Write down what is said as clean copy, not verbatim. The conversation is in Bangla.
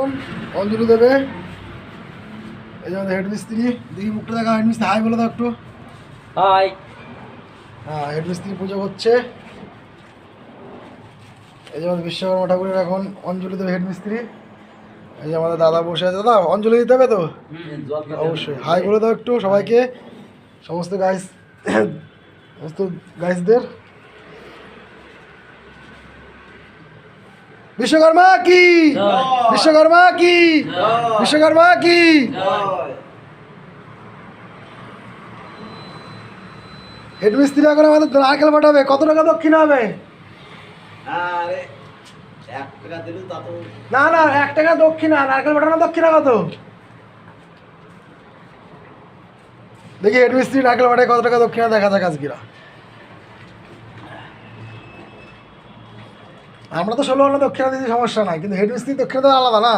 এখন অঞ্জলি দেবে। এই যে আমাদের হেড মিস্ত্রি, দেখি মুখটা দেখা। হেড মিস্ত্রি হাই বলে দাও একটু। হাই। হ্যাঁ, হেড মিস্ত্রি পুজো করছে। এই যে আমাদের বিশ্বকর্মা ঠাকুরের এখন অঞ্জলি দেবে হেড মিস্ত্রি। এই যে আমাদের দাদা বসে আছে। দাদা অঞ্জলি দিতে হবে তো? অবশ্যই। হাই বলে দাও একটু সবাইকে, সমস্ত গাইস, সমস্ত গাইসদের। বিশ্বকর্মা কি, বিশ্বকর্মা কি, বিশ্বকর্মা কি। হেড মিস্ত্রি এখন আমাদের নারকেল ফাটাবে। কত টাকা দক্ষিণা হবে? না না, 1 টাকা দক্ষিণা। নারকেল ফাটানো দক্ষিণা কত? দেখি হেড মিস্ত্রি নারকেল ফাটায় কত টাকা দক্ষিণা দেখা যাক আজকিরা। আমরা তো 16 আনা দক্ষিণা দিতে সমস্যা নাই, কিন্তু হেড মিস্ত্রি দক্ষিণা তো আলাদা না।